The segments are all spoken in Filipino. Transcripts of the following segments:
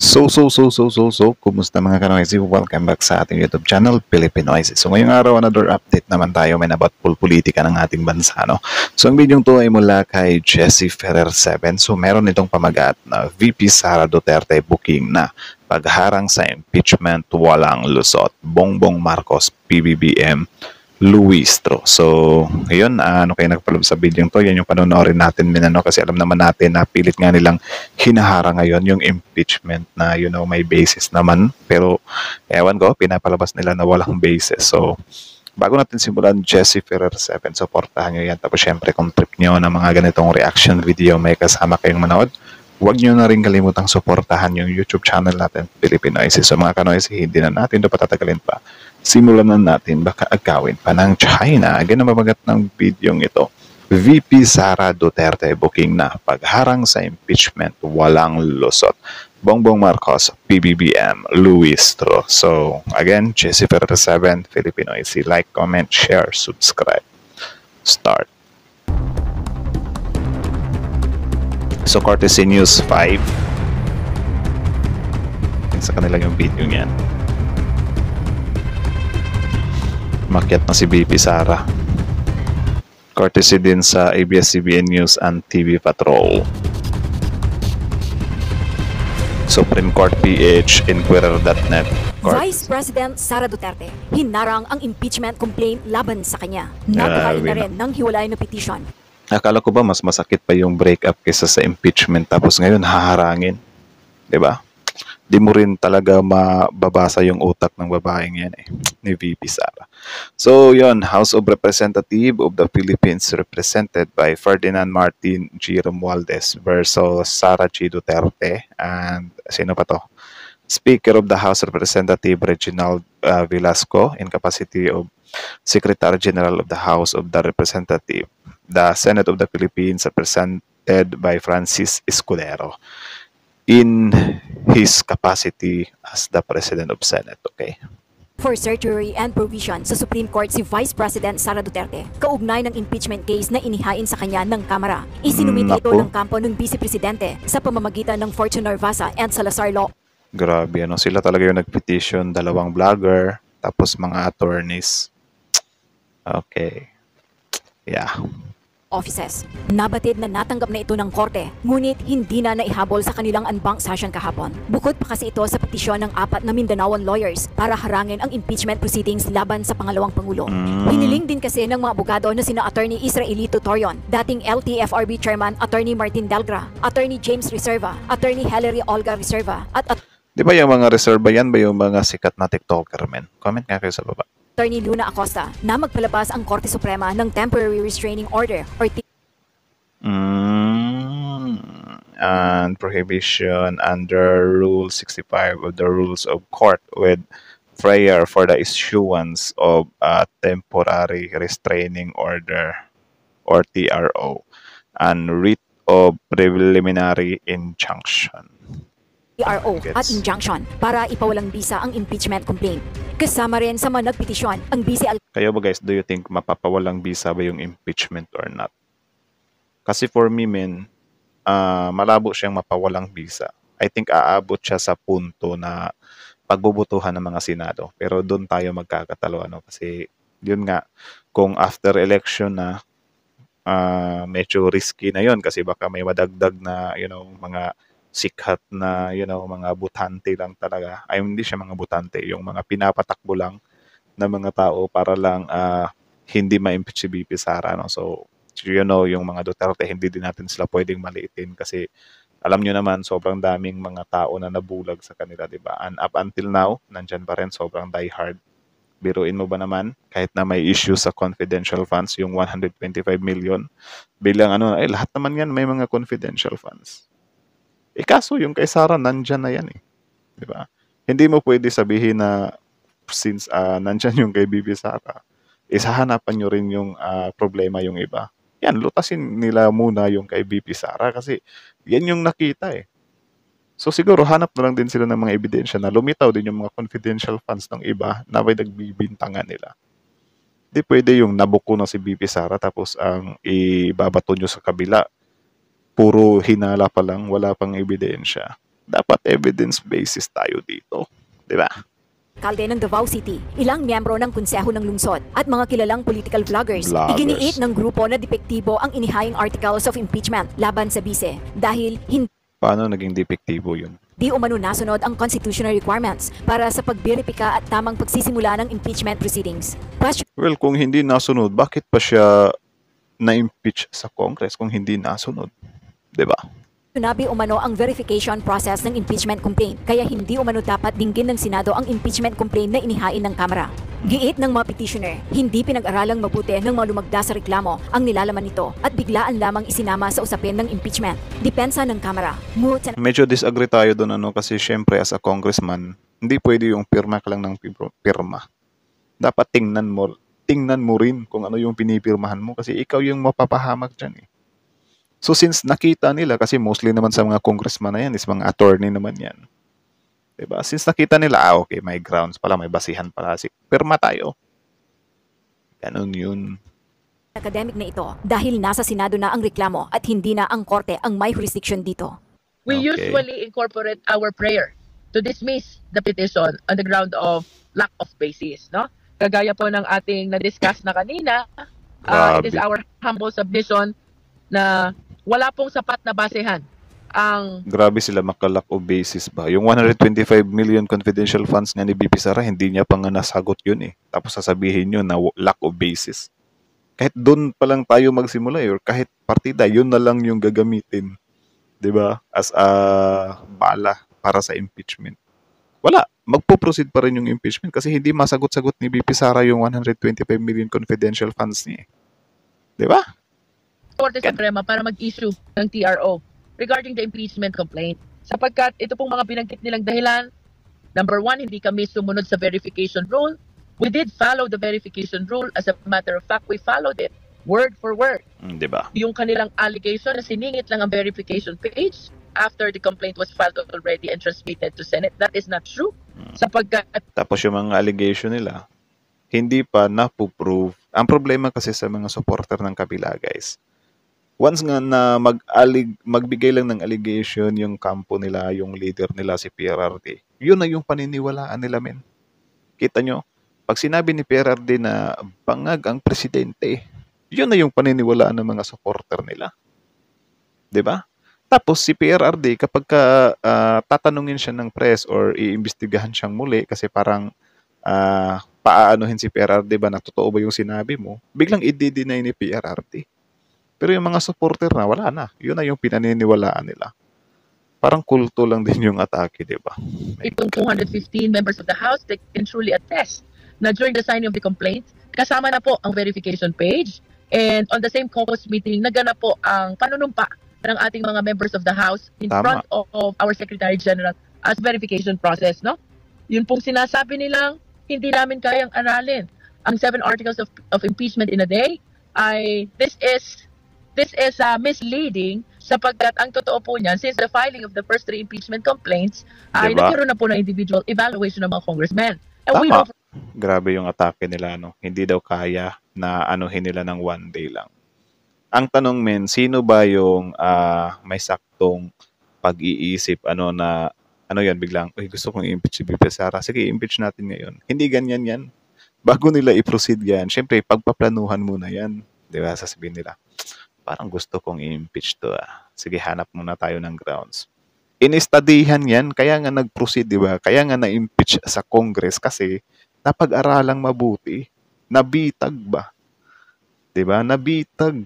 Kumusta mga kanoisy? Welcome back sa ating YouTube channel, Pilipinoisy. So ngayong araw, another update naman tayo may about politika ng ating bansa, no? So ang video to ay mula kay Jesse Ferrer 7. So meron itong pamagat na VP Sara Duterte booking na pagharang sa impeachment walang lusot. Bongbong Marcos, PBBM, Luistro. So, ayun, ano kayo nagpalab sa video to, yan yung panonoorin natin minano kasi alam naman natin na pilit nga nilang hinahara ngayon yung impeachment na may basis naman. Pero, ewan ko, pinapalabas nila na walang basis. So, bago natin simulan, Jesse Ferrer 7, supportahan nyo yan. Tapos, syempre, kung trip nyo ng mga ganitong reaction video, may kasama kayong manood, huwag nyo na rin kalimutang suportahan yung YouTube channel natin, Pilipinoisy. So mga kanoisy, hindi na natin ito patatagalin pa. Simulan na natin, baka agawin pa ng China. Again, ang mabagat ng video ito. VP Sara Duterte booking na pagharang sa impeachment walang lusot. Bongbong Marcos, PBBM, Luistro. So again, Jesse Ferrer 7, Filipinoisy. Like, comment, share, subscribe. Start. So, Courtesy News 5. Sa kanila yung video niyan. Makyat na si BP Sara. Courtesy din sa ABS-CBN News and TV Patrol. Supreme Court PH, Inquirer.net. Vice President Sara Duterte, hinarang ang impeachment complaint laban sa kanya. Nagkain na rin ng hiwalay na petition. Akala ko ba mas masakit pa yung breakup kaysa sa impeachment tapos ngayon haharangin? 'Di ba? Di mo rin talaga mababasa yung utak ng babaeng yan ni VP Sara. So yon, House of Representatives of the Philippines represented by Ferdinand Martin G. Romualdez versus Sara G. Duterte and sino pa to? Speaker of the House Representative Reginald Velasco in capacity of Secretary General of the House of the Representative. The Senate of the Philippines represented by Francis Escudero in his capacity as the President of Senate. Okay. For surgery and provision sa Supreme Court si Vice President Sara Duterte, kaugnay ng impeachment case na inihain sa kanya ng Kamara. Isinumite ito ng kampo ng Vice Presidente sa pamamagitan ng Fortune Narvasa and Salazar Law. Grabe, sila talaga yung nag-petition, dalawang vlogger, tapos mga attorneys. Okay. Yeah. Offices. Nabatid na natanggap na ito ng korte, ngunit hindi na naihabol sa kanilang en banc session kahapon. Bukod pa kasi ito sa petisyon ng 4 na Mindanaoan lawyers para harangin ang impeachment proceedings laban sa pangalawang pangulo. Hiniling din kasi ng mga abogado na sina Attorney Israelito Torion, dating LTFRB Chairman Attorney Martin Delgra, Attorney James Reserva, Attorney Hilary Olga Reserva, at Di ba yung mga reserva yan ba yung mga sikat na TikToker, men? Comment nga kayo sa baba. Attorney Luna Acosta na magpalabas ang Korte Suprema ng Temporary Restraining Order or and prohibition under Rule 65 of the Rules of Court with prayer for the issuance of a Temporary Restraining Order or TRO and writ of preliminary injunction. TRO at injunction para ipawalang bisa ang impeachment complaint. Kasama rin sa mga nagpetisyon ang Vice Kayo ba guys, do you think mapapawalang bisa ba yung impeachment or not? Kasi for me, malabo siyang mapawalang bisa. I think aabot siya sa punto na pagbubutuhan ng mga Senado. Pero doon tayo magkakatalo. Kasi yun nga, kung after election na, medyo risky na yun kasi baka may madagdag na, mga sikat na, mga butante lang talaga. Ay, hindi siya mga butante, yung mga pinapatakbo lang na mga tao para lang hindi ma-impeach si VP Sara. So, yung mga Duterte, hindi din natin sila pwedeng maliitin kasi alam nyo naman, sobrang daming mga tao na nabulag sa kanila, di ba? And up until now, nandyan pa rin, sobrang diehard. Biruin mo ba naman, kahit na may issue sa confidential funds, yung 125 million, bilang lahat naman yan may mga confidential funds. Kaso yung kay Sara, nandyan na yan di ba? Hindi mo pwede sabihin na since nandyan yung kay VP Sara, isahanapan nyo rin yung problema yung iba. Yan, lutasin nila muna yung kay VP Sara kasi yan yung nakita So siguro hanap na lang din sila ng mga ebidensya na lumitaw din yung mga confidential funds ng iba na may nagbibintangan nila. Di pwede yung nabuko na si VP Sara tapos ang ibabato nyo sa kabila. Puro hinala pa lang, wala pang ebidensya. Dapat evidence basis tayo dito. Di ba? Alkalde ng Davao City, ilang miyembro ng konseho ng lungsod at mga kilalang political vloggers. Iginiit ng grupo na depektibo ang inihaying articles of impeachment laban sa bise dahil hindi Paano naging depektibo yun? umano nasunod ang constitutional requirements para sa pagberipika at tamang pagsisimula ng impeachment proceedings. Well, kung hindi nasunod, bakit pa siya na-impeach sa Congress kung hindi nasunod? Di ba? Tunabi umano ang verification process ng impeachment complaint, kaya hindi umano dapat dinggin ng Senado ang impeachment complaint na inihain ng Kamara. Giit ng mga petitioner, hindi pinag-aralang mabuti ng mga lumagda sa reklamo ang nilalaman nito at biglaan lamang isinama sa usapin ng impeachment. Depensa ng Kamara. Medyo disagree tayo doon kasi syempre as a congressman, hindi pwede yung pirma ka lang ng pirma. Dapat tingnan mo rin kung ano yung pinipirmahan mo kasi ikaw yung mapapahamak dyan eh. So since nakita nila, kasi mostly naman sa mga congressman na yan is mga attorney naman yan. Diba? Since nakita nila, okay, may grounds pala, may basihan pala. Pirma tayo. Ganun yun. Academic na ito dahil nasa Senado na ang reklamo at hindi na ang Korte ang may jurisdiction dito. We Okay. usually incorporate our prayer to dismiss the petition on the ground of lack of basis, no? Kagaya po ng ating na-discuss na kanina, it is Grabe. our humble submission na wala pong sapat na basehan ang Grabe sila makalack of basis ba? Yung 125 million confidential funds nga ni BP Sara, hindi niya pa nga nasagot yun eh. Tapos sasabihin nyo na lack of basis. Kahit doon pa lang tayo magsimula or kahit partida, yun na lang yung gagamitin. 'Di ba? As a bala para sa impeachment. Wala. Magpo-proceed pa rin yung impeachment kasi hindi masagot-sagot ni BP Sara yung 125 million confidential funds niya. 'Di ba? Korte Suprema para mag-issue ng TRO regarding the impeachment complaint. Sapagkat ito pong mga binanggit nilang dahilan, number one, hindi kami sumunod sa verification rule. We did follow the verification rule. As a matter of fact, we followed it word for word. 'Di ba? Yung kanilang allegation na siningit lang ang verification page after the complaint was filed already and transmitted to Senate. That is not true. Sapagkat Tapos yung mga allegation nila, hindi pa na-prove. Ang problema kasi sa mga supporter ng kabila, guys, once nga na magbigay lang ng allegation yung kampo nila, yung leader nila, si PRRD, yun na yung paniniwalaan nila, men. Kita nyo? Pag sinabi ni PRRD na bangag ang presidente, yun na yung paniniwalaan ng mga supporter nila. 'Di ba? Tapos si PRRD, kapag tatanungin siya ng press or iimbestigahan siyang muli kasi parang paaanuhin si PRRD ba na totoo ba yung sinabi mo, biglang i-deny ni PRRD. Pero yung mga supporter na, wala na. Yun na yung pinaniniwalaan nila. Parang kulto lang din yung atake, di ba? itong 215 members of the House, they can truly attest na during the signing of the complaint, kasama na po ang verification page. And on the same caucus meeting, naganap po ang panunumpa ng ating mga members of the House in Tama. front of our Secretary General as verification process, no? Yun pong sinasabi nilang hindi namin kayang aralin ang 7 articles of impeachment in a day. This is misleading sapagkat ang totoo po niyan, since the filing of the first 3 impeachment complaints, ay Diba? nagkaroon na po ng individual evaluation ng mga congressmen. And we Tama. know Grabe yung atake nila, no? Hindi daw kaya na anuhin nila ng one day lang. Ang tanong, men, sino ba yung may saktong pag-iisip, yan, biglang, gusto kong i-impeach si BP Sara. Sige, i-impeach natin ngayon. Hindi ganyan yan. Bago nila i-proceed yan, syempre, pagpaplanuhan muna yan. Di ba? Sasabihin nila, parang gusto kong i-impeach to. Sige, hanap muna tayo ng grounds. In-studyhan yan, kaya nga nag-proceed, di ba? Kaya nga na-impeach sa Congress kasi napag-aralang mabuti. Nabitag ba? Di ba? Nabitag.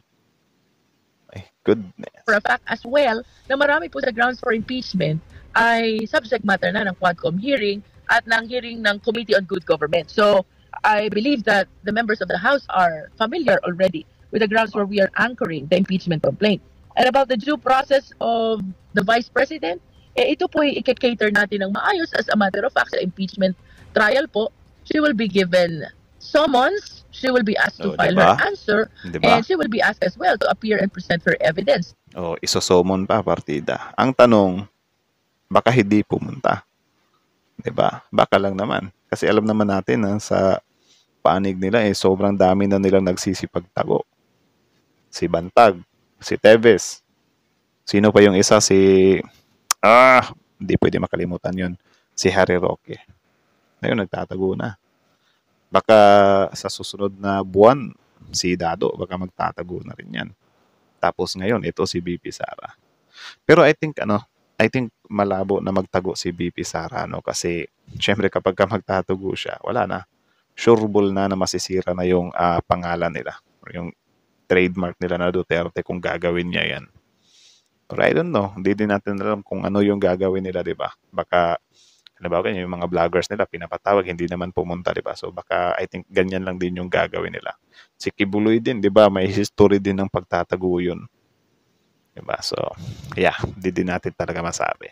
Ay, goodness. for a fact as well na marami po sa grounds for impeachment ay subject matter na ng Quadcom hearing at ng hearing ng Committee on Good Government. So, I believe that the members of the House are familiar already with the grounds where we are anchoring the impeachment complaint. And about the due process of the Vice President, ito po ay i-cater natin ng maayos. As a matter of fact, sa impeachment trial po, she will be given summons, she will be asked to Oh, file diba? her answer, Di ba? and she will be asked as well to appear and present her evidence. O, isosomon pa partida. Ang tanong, baka hindi pumunta. 'Di ba? Baka lang naman. Kasi alam naman natin na sa panig nila sobrang dami na nilang nagsisipagtago. Si Bantag, si Teves. Sino pa yung isa? Si Hindi pwede makalimutan yun. Si Harry Roque. Ngayon, nagtatago na. Baka sa susunod na buwan, si Dado, baka magtatago na rin yan. Tapos ngayon, ito si BP Sara. Pero I think malabo na magtago si BP Sara, no? Kasi, syempre kapag magtatago siya, wala na. Sureball na masisira na yung pangalan nila. Or yung trademark nila na Duterte kung gagawin niya yan. Or I don't know. Hindi din natin alam kung ano yung gagawin nila, di ba? Baka, halimbawa yung mga vloggers nila, pinapatawag, hindi naman pumunta, di ba? So baka, I think, ganyan lang din yung gagawin nila. Si Kibuloy din, di ba? May history din ng pagtatago yun. Di ba? So, yeah, hindi din natin talaga masabi.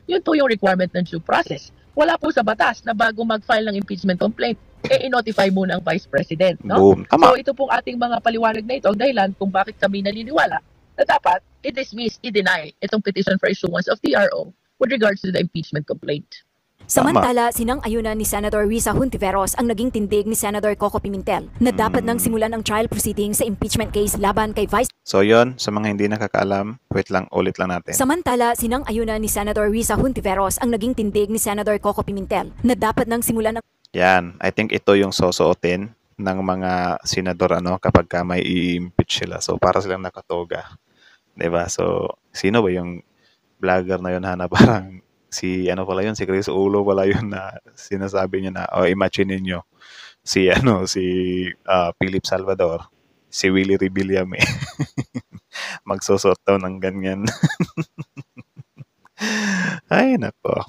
Yun po yung requirement ng due process. Wala po sa batas na bago mag-file ng impeachment complaint, i-notify muna ang Vice President. No? Boom. Tama. So ito pong ating mga paliwanag na ito, ang dahilan kung bakit kami naniniwala na dapat i-dismiss, i-deny itong petition for issuance of TRO with regards to the impeachment complaint. Samantala, sinang-ayunan ni Senator Risa Hontiveros ang naging tindig ni Senator Coco Pimentel na dapat nang simulan ang trial proceeding sa impeachment case laban kay Vice. So yon, sa mga hindi nakakaalam, wait lang, ulit lang natin. Samantala, sinang-ayunan ni Senator Risa Hontiveros ang naging tindig ni Senator Coco Pimentel na dapat nang simulan ang Yan, I think ito yung susuotin ng mga senador kapag ka may i-impeach sila. So para silang nakatoga. 'Di ba? So sino ba yung vlogger na yun, Hana? Parang si pala yun, si Chris Ulo pala yun na sinasabi niya na imagine niyo si Philip Salvador, si Willie Rebillame magsusot daw ng ganyan. Ay nako.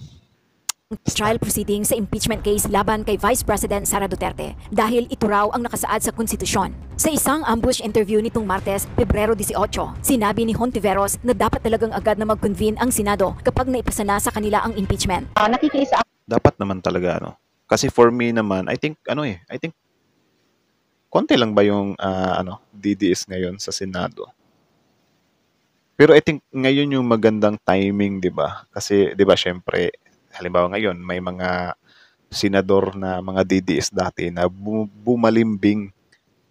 trial proceeding sa impeachment case laban kay Vice President Sara Duterte dahil ito raw ang nakasaad sa konstitusyon. Sa isang ambush interview nitong Martes, Pebrero 18, sinabi ni Hontiveros na dapat talagang agad na mag-convene ang Senado kapag naipasa na sa kanila ang impeachment. Nakikiisa Dapat naman talaga Kasi for me naman, I think konti lang ba yung DDS ngayon sa Senado. Pero I think ngayon yung magandang timing, 'di ba? Kasi 'di ba syempre halimbawa ngayon, may mga senador na mga DDS dati na bumalimbing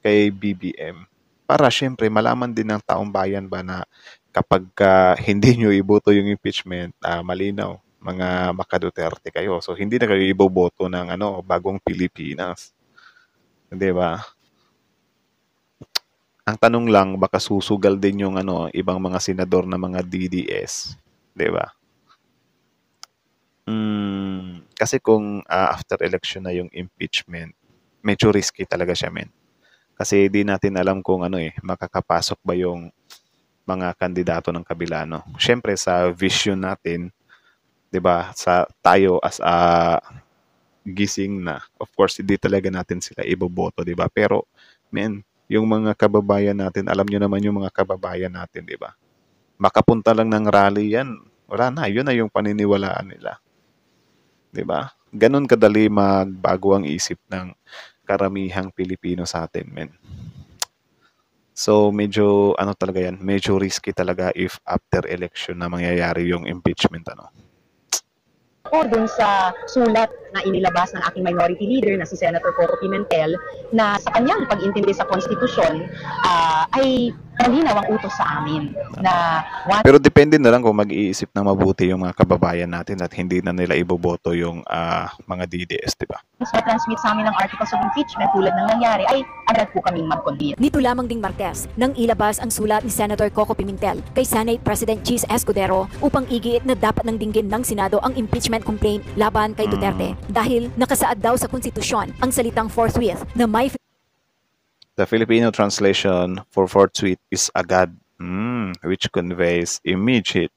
kay BBM para syempre malaman din ng taong bayan ba na kapag hindi nyo iboto yung impeachment, malinaw, mga maka-Duterte kayo. So, hindi na kayo iboboto ng bagong Pilipinas. Di ba? Ang tanong lang, baka susugal din yung ibang mga senador na mga DDS. Di ba? Kasi kung after election na yung impeachment, medyo risky talaga siya, men. Kasi di natin alam kung makakapasok ba yung mga kandidato ng kabila, no? Syempre sa vision natin, 'di ba? Sa tayo as a gising na, of course hindi talaga natin sila iboboto, 'di ba? Pero men, yung mga kababayan natin, alam niyo naman yung mga kababayan natin, 'di ba? Makapunta lang ng rally yan, wala na, yun na yung paniniwalaan nila. 'Di ba? Ganon kadali magbago ang isip ng karamihang Pilipino sa atin, men. So, medyo, talaga yan, medyo risky talaga if after election na mangyayari yung impeachment, O dun sa sulat na inilabas ng aking minority leader na si Senator Coco Pimentel na sa kanyang pag-intindi sa konstitusyon ay malinaw ang utos sa amin na Pero depende na lang kung mag-iisip ng mabuti yung mga kababayan natin at hindi na nila iboboto yung mga DDS, di ba? once ma-transmit sa amin ng articles of impeachment tulad ng nangyari ay agad po kaming mag-convene. Nito lamang ding Martes nang ilabas ang sulat ni Senator Coco Pimentel kay Senate President Chis Escudero upang igiit na dapat nang dinggin ng Senado ang impeachment complaint laban kay Duterte dahil nakasaad daw sa konstitusyon ang salitang forthwith na may The Filipino translation for forthwith is agad, which conveys immediacy.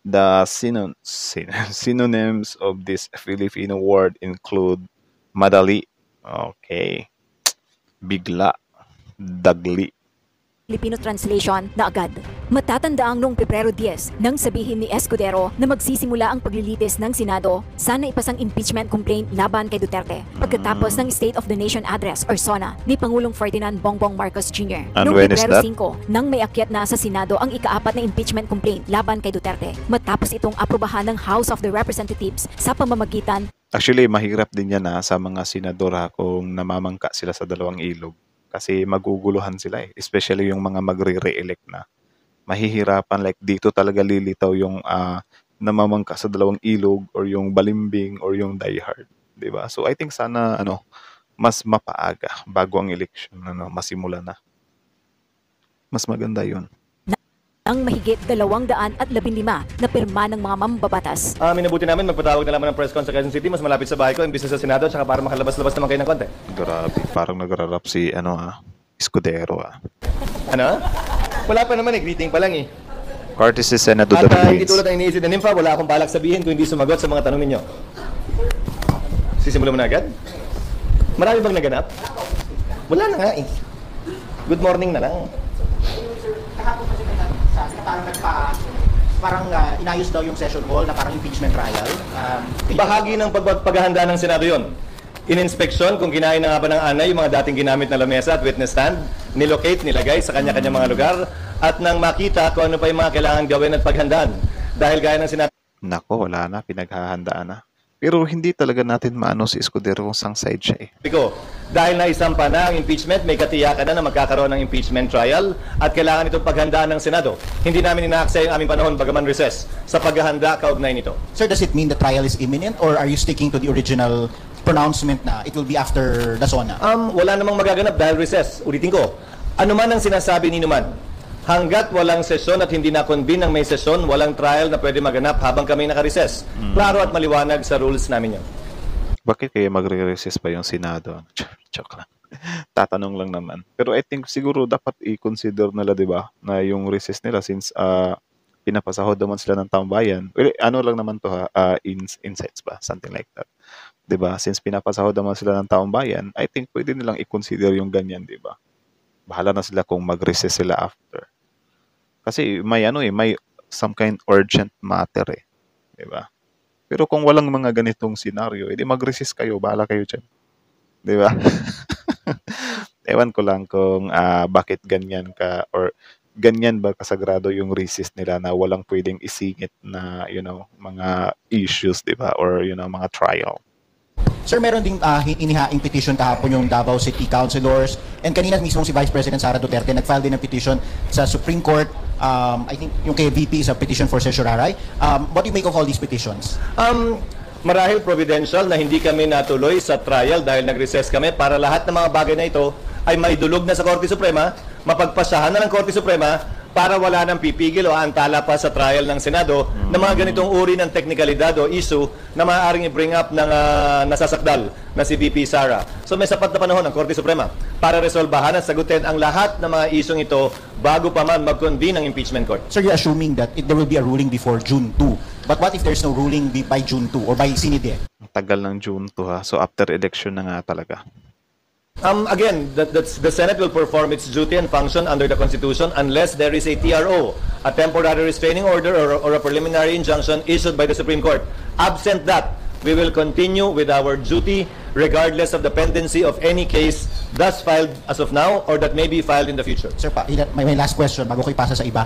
The synonyms of this Filipino word include madali, okay, bigla, dagli. Filipino translation na agad. Matatandaang noong Pebrero 10 nang sabihin ni Escudero na magsisimula ang paglilitis ng Senado, sana ipasang impeachment complaint laban kay Duterte pagkatapos ng State of the Nation Address or SONA ni Pangulong Ferdinand Bongbong Marcos Jr. And Noong when is Pebrero that? 5 nang may akyat na sa Senado ang ika-4 na impeachment complaint laban kay Duterte matapos itong aprobahan ng House of the Representatives sa pamamagitan Actually, mahirap din yan sa mga senador kung namamangka sila sa dalawang ilog. Kasi maguguluhan sila especially yung mga magre-re-elect na. mahihirapan, like dito talaga lilitaw yung namamangka sa dalawang ilog or yung balimbing or yung diehard, 'di ba? So I think sana mas mapaaga bago ang election masimula na. Mas maganda 'yun. Ang mahigit 215 na pirma ng mga mambabatas. Minabuti namin magpatawag na lamang ng press con sa Quezon City, mas malapit sa bahay ko, imbis na sa Senado, tsaka para makalabas-labas naman kayo ng konti. Grabe, parang nagrarap si Escudero Ano? Wala pa naman greeting pa lang eh. Courtesy Senate of At the hindi Philippines. tulad ng iniisip ng Nympha, wala akong balak sabihin kung hindi sumagot sa mga tanong ninyo. Sisimulan mo na agad? Marami bang naganap? Wala na nga eh. Good morning na lang. Parang inayos daw yung session hall na parang impeachment trial. Bahagi ng paghahanda ng Senado yon. In-inspeksyon kung kinain na nga ba ng anay yung mga dating ginamit na lamesa at witness stand, nilocate, nilagay sa kanya-kanya mga lugar, at nang makita kung ano pa yung mga kailangan gawin at paghandaan. Dahil gaya ng sinabi Nako, wala na, pinaghahandaan na. Pero hindi talaga natin maano si Escudero kung sang side siya eh. ko, dahil naisampa na ang impeachment, may katiyakan na magkakaroon ng impeachment trial at kailangan itong paghandaan ng Senado. Hindi namin inaaksaya yung aming panahon bagaman recess sa paghahanda kaugnay nito. Sir, does it mean the trial is imminent or are you sticking to the original pronouncement na it will be after the SONA? Wala namang magaganap dahil recess. Ulitin ko, ano man ang sinasabi ni Numan, hanggat walang sesyon at hindi na-convene ng may sesyon, walang trial na pwede maganap habang kami naka-recess. Klaro at maliwanag sa rules namin yun. Bakit kaya magre-resist pa yung Senado? Joke lang. Tatanong lang naman. Pero I think siguro dapat i-consider nila, di ba, na yung resist nila since pinapasahod naman sila ng taong bayan. Well, ano lang naman to insights ba? Something like that. Di ba? Since pinapasahod naman sila ng taong bayan, I think pwede nilang i-consider yung ganyan, di ba? Bahala na sila kung mag-resist sila after. Kasi may may some kind urgent matter eh. Di ba? Pero kung walang mga ganitong senaryo, edi mag-resist kayo, bahala kayo dyan. Di ba? Ewan ko lang kung bakit ganyan ka or ganyan ba kasagrado yung resist nila na walang pwedeng isingit na, mga issues, di ba? Or, mga trial. Sir, meron ding inihaing petition kahapon yung Davao City Councilors and kanina mismo si Vice President Sara Duterte nag-file din ng petition sa Supreme Court. I think yung kay VP is a petition for certiorari. What do you make of all these petitions? Marahil providential na hindi kami natuloy sa trial dahil nag-recess kami para lahat ng mga bagay na ito ay maidulog na sa Korte Suprema, mapagpasahan na ng Korte Suprema para wala nang pipigil o antala pa sa trial ng Senado na mga ganitong uri ng teknikalidad o issue na maaaring i-bring up ng nasasakdal na si VP Sara. So may sapat na panahon ang Korte Suprema para resolbahan at sagutin ang lahat ng mga isyong ito bago pa man mag-convene ang impeachment court. Sir, you're assuming that there will be a ruling before June 2. But what if there's no ruling by June 2 or by Sinide? Ang tagal ng June 2 So after election na nga talaga. Again, the Senate will perform its duty and function under the Constitution unless there is a TRO, a temporary restraining order or a preliminary injunction issued by the Supreme Court. Absent that, we will continue with our duty regardless of the pendency of any case thus filed as of now or that may be filed in the future. Sir, may last question bago ko ipasa sa iba.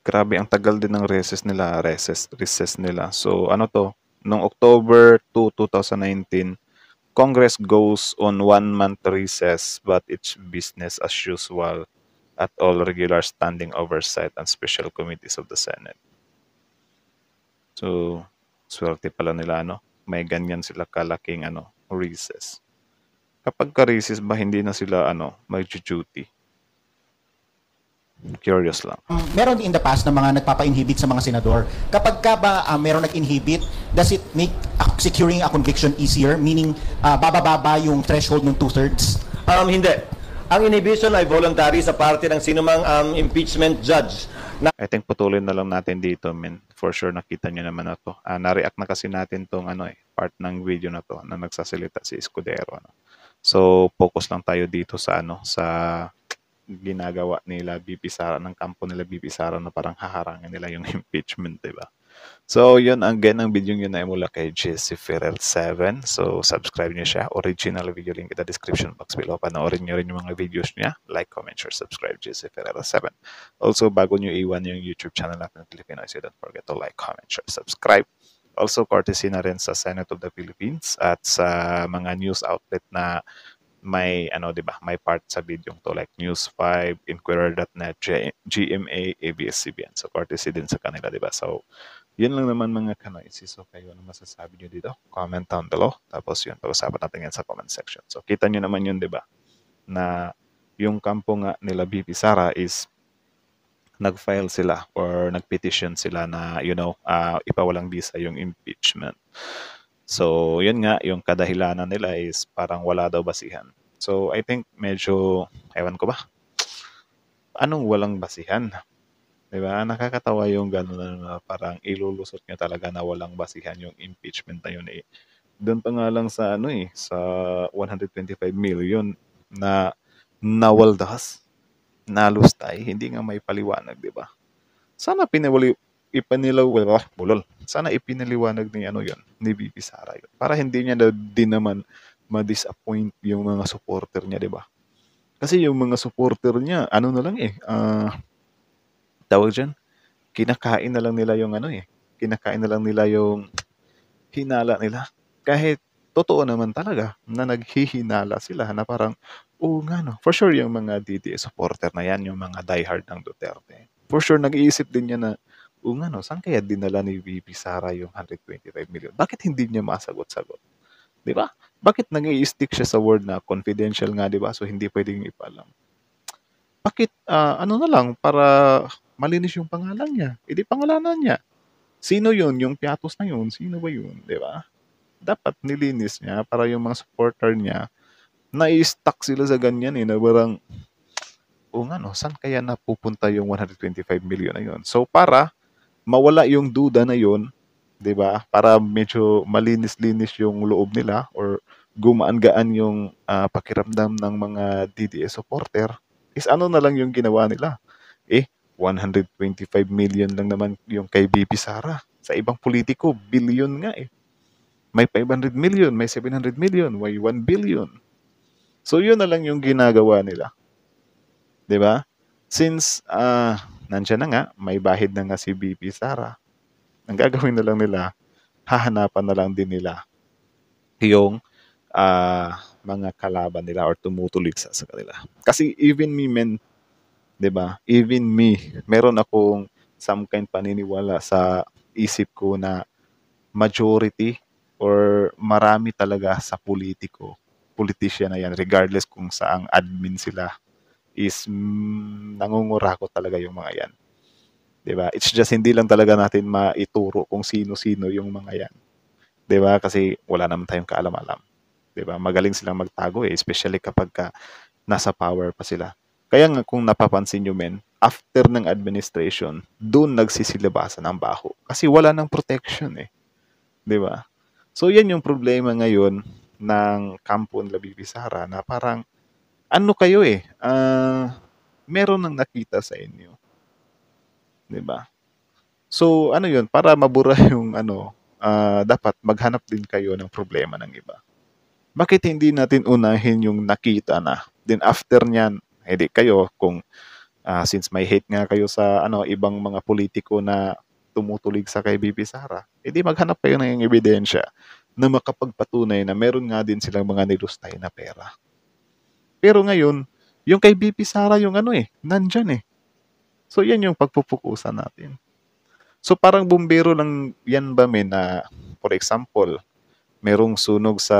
Grabe, ang tagal din ng recess nila. So noong October 2, 2019, Congress goes on 1-month recess, but it's business as usual at all regular standing oversight and special committees of the Senate. So, swerte pala nila, may ganyan sila kalaking recess. Kapag ka-recess ba, hindi na sila mag-duty? Curious lang. Meron in the past na mga nagpapa-inhibit sa mga senador. Kapag ka ba meron nag-inhibit, does it make securing a conviction easier? Meaning, bababa yung threshold ng 2/3? Hindi. Ang inhibition ay voluntary sa parte ng sinumang impeachment judge. I think putulin na lang natin dito, men. For sure, nakita nyo naman na to. Na-react na kasi natin tong part ng video na to na nagsasalita si Escudero. So, focus lang tayo dito sa sa ginagawa nila BP Sara, ng kampo nila BP Sara na parang haharangin nila yung impeachment, diba? So, yun, again, ang video yun ay mula kay Jesse Ferrer 7. So, subscribe nyo siya. Original video link in the description box below. Panoorin nyo rin yung mga videos niya. Like, comment, share, subscribe, Jesse Ferrer 7. Also, bago nyo iwan yung YouTube channel natin Filipino, so don't forget to like, comment, share, subscribe. Also, courtesy na rin sa Senate of the Philippines at sa mga news outlet na may ano, 'di ba? May part sa video to like News 5, Inquirer.net, GMA, ABS-CBN. So courtesy din sa kanila, 'di ba? So yun lang naman mga kanoisis. So kayo ano masasabi nyo dito? Comment down below. Tapos yun, pag-usapan natin yan sa comment section. So kita nyo naman yun, 'di ba? Na yung kampo nga nila BP Sara is nag-file sila or nag-petition sila na ipawalang bisa yung impeachment. So, yun nga, yung kadahilanan nila is parang wala daw basihan. So, I think medyo, ewan ko ba, anong walang basihan? Diba? Nakakatawa yung gano'n na parang ilulusot nyo talaga na walang basihan yung impeachment na yun eh. Doon pa nga lang sa sa 125 million na nawaldas, nalustay, hindi nga may paliwanag, di ba? Sana Sana ipinaliwanag ni ni BP Sara yun. Para hindi niya din naman ma-disappoint yung mga supporter niya, di ba? Kasi yung mga supporter niya, ano na lang tawag dyan, kinakain na lang nila yung kinakain na lang nila yung hinala nila. Kahit totoo naman talaga na naghihinala sila na parang, nga no, for sure yung mga DDS supporter na yan, yung mga diehard ng Duterte. For sure, nag-iisip din niya na, nga no, saan kaya dinala ni VP Sara yung 125 million? Bakit hindi niya masagot-sagot? Di ba? Bakit nag-i-stick siya sa word na confidential nga, di ba? So, hindi pwedeng ipalam. Bakit, ano na lang, para malinis yung pangalan niya? Hindi pangalanan niya. Sino yun? Yung piatos na yun? Sino ba yun? Di ba? Dapat nilinis niya para yung mga supporter niya na-stuck sila sa ganyan na parang nga no, saan kaya napupunta yung 125 million na yun? So para mawala yung duda na yun, 'di ba? Para medyo malinis-linis yung loob nila or gumaan-gaan yung pakiramdam ng mga DDS supporter is ano na lang yung ginawa nila? 125 million lang naman yung kay BP Sara. Sa ibang politiko, billion nga May 500 million, may 700 million, may 1 billion. So yun na lang yung ginagawa nila. 'Di ba? Since nandiyan na nga, may bahid na nga si BP Sara. Ang gagawin na lang nila, hahanapan na lang din nila yung mga kalaban nila or tumutulig sa kanila. Kasi even me, men, 'di ba? Even me, meron akong some kind paniniwala sa isip ko na majority or marami talaga sa politician na yan, regardless kung saang admin sila, is nangungurakot talaga yung mga yan. 'Di ba? It's just hindi lang talaga natin maituro kung sino-sino yung mga yan. 'Di ba? Kasi wala naman tayong kaalam-alam. 'Di ba? Magaling silang magtago especially kapag nasa power pa sila. Kaya nga kung napapansin nyo men, after ng administration, doon nagsisilabasan ang baho. Kasi wala nang protection 'Di ba? So yan yung problema ngayon ng kampo nila BP Sara na parang ano kayo meron nang nakita sa inyo. 'Di ba? So ano yun, para mabura yung dapat maghanap din kayo ng problema ng iba. Bakit hindi natin unahin yung nakita na? Then after niyan, hindi kayo kung since may hate nga kayo sa ibang mga politiko na tumutulig sa kay BP Sara, edi maghanap kayo ng ebidensya na makapagpatunay na meron nga din silang mga nilustay na pera. Pero ngayon, yung kay BP Sara yung nandyan So yan yung pagpupukusan natin. So parang bumbero lang yan ba men na, for example, merong sunog sa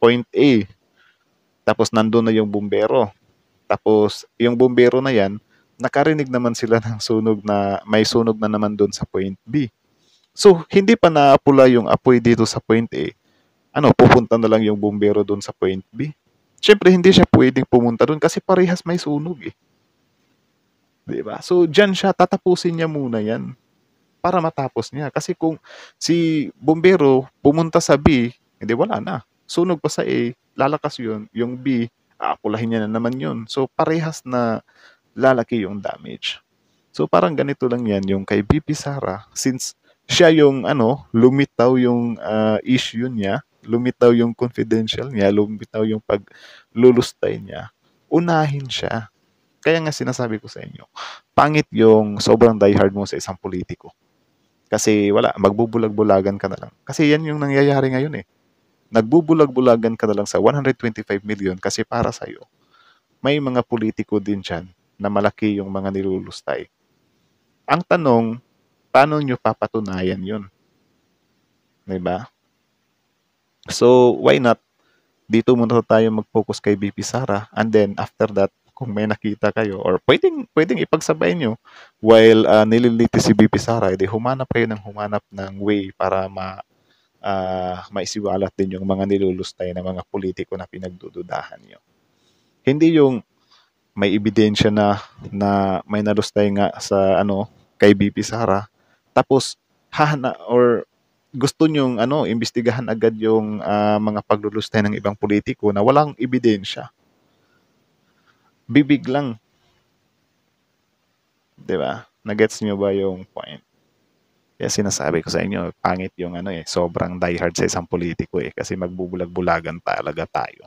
point A, tapos nandun na yung bumbero. Tapos yung bumbero na yan, nakarinig naman sila ng sunog na may sunog na naman doon sa point B. So, hindi pa naapula yung apoy dito sa point A. Pupunta na lang yung bumbero doon sa point B. Siyempre, hindi siya pwedeng pumunta doon kasi parehas may sunog Diba? So, dyan siya, tatapusin niya muna yan para matapos niya. Kasi kung si bumbero pumunta sa B, hindi wala na. Sunog pa sa A, lalakas yun. Yung B, aapulahin niya na naman yun. So, parehas na lalaki yung damage. So parang ganito lang yan yung kay BP Sara, since siya yung lumitaw yung issue niya, lumitaw yung confidential niya, lumitaw yung paglulustay niya, unahin siya. Kaya nga sinasabi ko sa inyo, pangit yung sobrang diehard mo sa isang politiko. Kasi wala, magbubulag-bulagan ka na lang. Kasi yan yung nangyayari ngayon nagbubulag-bulagan ka na lang sa 125 million kasi para sa'yo. May mga politiko din dyan na malaki yung mga nilulustay. Ang tanong, paano nyo papatunayan yun? Diba? So, why not? Dito muna tayo mag-focus kay BP Sara, and then after that, kung may nakita kayo or pwedeng ipagsabay nyo while nililiti si BP Sara, edi humanap kayo ng way para maisiwalat din yung mga nilulustay na mga politiko na pinagdududahan nyo. Hindi yung may ebidensya na may nalustay nga sa kay BP Sara, tapos or gusto nyong imbestigahan agad yung mga paglulustay ng ibang politiko na walang ebidensya. Bibig lang. 'Di ba? Nagets nyo ba yung point? Kaya sinasabi ko sa inyo, pangit yung sobrang diehard sa isang politiko kasi magbubulag-bulagan talaga tayo.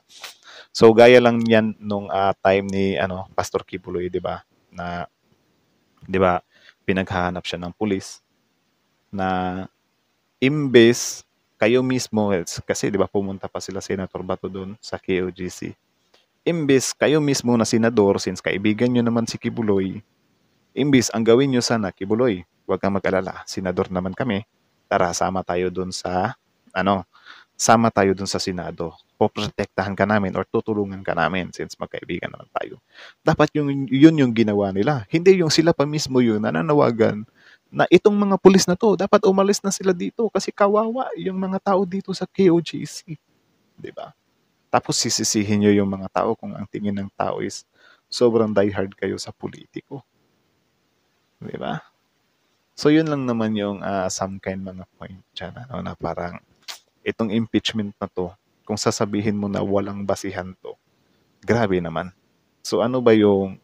So gaya lang yan nung time ni Pastor Kibuloy, 'di ba? Na 'di ba, pinaghahanap siya ng pulis na imbes kayo mismo, kasi 'di ba pumunta pa sila Senator Bato doon sa KOGC. Imbes kayo mismo na senador, since kaibigan nyo naman si Kibuloy, imbes ang gawin nyo sana, Kibuloy, huwag kang mag-alala, senador naman kami, tara sama tayo doon sa Senado. Poprotektahan ka namin or tutulungan ka namin since magkaibigan naman tayo. Dapat yun yung ginawa nila. Hindi yung sila pa mismo yun nananawagan na itong mga pulis na to, dapat umalis na sila dito kasi kawawa yung mga tao dito sa KOGC. Diba? Tapos sisisihin nyo yung mga tao kung ang tingin ng tao is sobrang diehard kayo sa politiko. Diba? So yun lang naman yung some kind mga point dyan, na parang itong impeachment na to, kung sasabihin mo na walang basihan to, grabe naman. So ano ba yung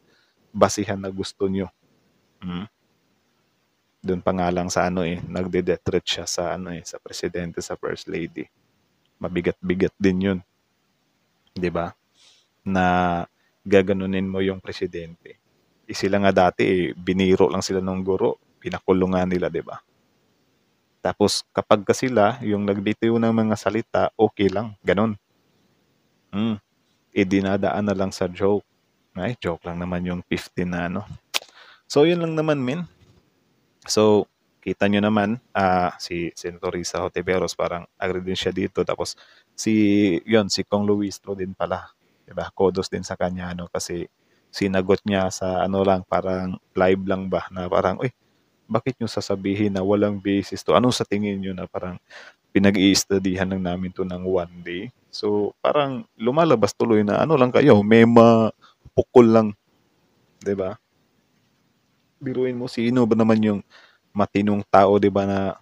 basihan na gusto nyo? Doon pa nga lang sa nagde-death threat siya sa sa presidente, sa first lady. Mabigat-bigat din yun. 'Di ba? Na gaganunin mo yung presidente. Sila nga dati biniro lang sila ng guro, pinakulungan nila, 'di ba? Tapos kapag sila yung nagbitiw ng mga salita, okay lang, ganun. Dinadaan na lang sa joke. Ay, joke lang naman yung 15 na So yun lang naman, men. So kita nyo naman, si Senator Risa Hontiveros parang agree din siya dito. Tapos si Kong Luistro din pala. Diba? Kudos din sa kanya, kasi sinagot niya sa lang, parang live lang ba, na parang, bakit nyo sasabihin na walang basis to? Ano sa tingin nyo na parang pinag-i-studyhan lang namin to ng one day? So parang lumalabas tuloy na lang kayo, may mapukol lang. Diba? Biruin mo, sino ba naman yung matinong tao, 'di ba, na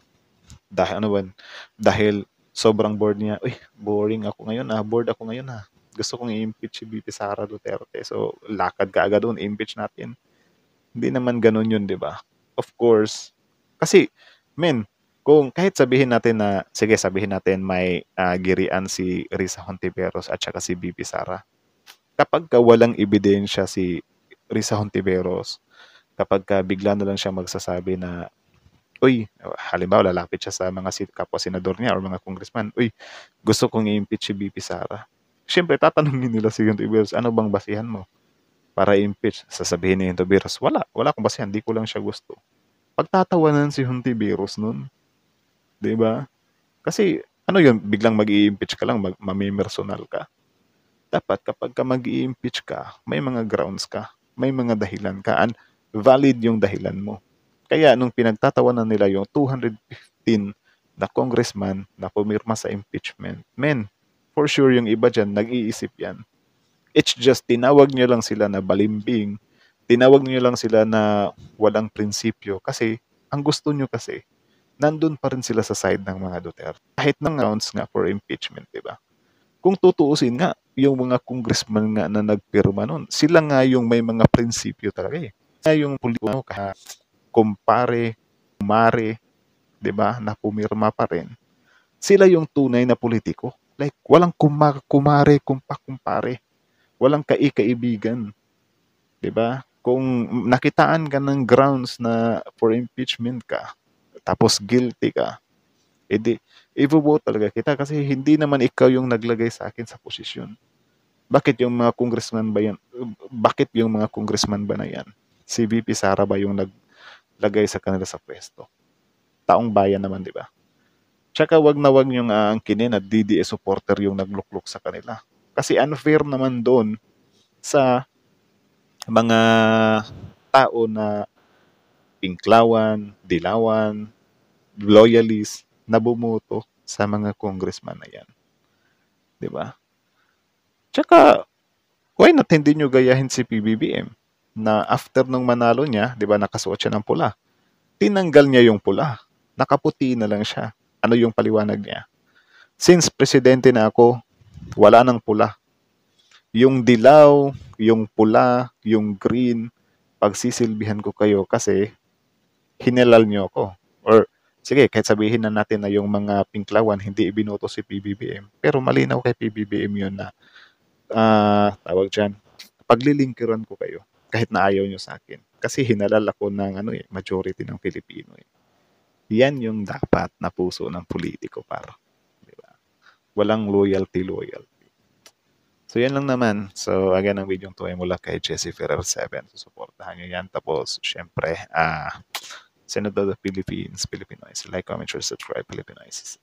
dahil sobrang bored niya. Boring ako ngayon, bored ako ngayon, gusto kong i-impeach si BP Sara Duterte. So lakad ka agad doon, impeach natin. Hindi naman ganoon 'yun, 'di ba? Of course. Kasi kung kahit sabihin natin may girian si Risa Hontiveros at saka si BP Sara. Kapag walang ebidensya si Risa Hontiveros, kapag bigla na lang siya magsasabi na, halimbawa lalapit siya sa mga kapwa senador niya or mga congressman, gusto kong i-impeach si BP Sara. Siyempre, tatanungin nila si Hontiveros, ano bang basihan mo para i-impeach? Sasabihin ni Hontiveros, wala akong basihan, di ko lang siya gusto. Pagtatawanan si Hontiveros nun. Diba? Kasi, yun, biglang mag-i-impeach ka lang, mamimersonal ka. Dapat kapag mag-i-impeach ka, may mga grounds ka, may mga dahilan ka, and valid yung dahilan mo. Kaya nung pinagtatawanan nila yung 215 na congressman na pumirma sa impeachment, for sure yung iba dyan, nag-iisip yan. It's just, tinawag nyo lang sila na balimbing, tinawag nyo lang sila na walang prinsipyo, kasi ang gusto nyo kasi, nandun pa rin sila sa side ng mga Duterte. Kahit ng rounds nga for impeachment, diba? Kung tutuusin nga, yung mga congressman nga na nagpirma nun, sila nga yung may mga prinsipyo talaga yung politiko kumpare, kumare, 'di ba, na pumirma pa rin. Sila yung tunay na politiko. Like walang kumare, kumpare. Walang kaibigan. 'Di ba? Kung nakitaan ka ng grounds na for impeachment ka, tapos guilty ka, Eh di, ibo-vote talaga kita kasi hindi naman ikaw yung naglagay sa akin sa posisyon. Bakit yung mga congressman ba yan? Bakit yung mga congressman ba na yan? Si VP Sara ba yung naglagay sa kanila sa pwesto? Taong bayan naman, di ba? Tsaka wag na wag yung aangkinin at DDS supporter yung naglukluk sa kanila. Kasi unfair naman doon sa mga tao na pinklawan, dilawan, loyalist na bumoto sa mga congressman na yan. Di ba? Tsaka, why not hindi nyo gayahin si PBBM na after nung manalo niya, di ba nakasuot siya ng pula. Tinanggal niya yung pula. Nakaputi na lang siya. Ano yung paliwanag niya? Since presidente na ako, wala nang pula. Yung dilaw, yung pula, yung green, pagsisilbihan ko kayo kasi hinilal niyo ako. Or sige, kahit sabihin na natin na yung mga pinklawan hindi ibinoto si PBBM. Pero malinaw kay PBBM yun na tawag dyan, paglilingkiran ko kayo kahit na ayaw nyo sa akin. Kasi hinalal ako ng majority ng Pilipino. Yan yung dapat na puso ng politiko para. Diba? Walang loyalty. So yan lang naman. So again, ang video to ay mula kay Jesse Ferrer 7. So supportahan nyo yan. Tapos syempre, Senador of the Philippines, Filipinois. Like, comment, share, subscribe, Filipinois.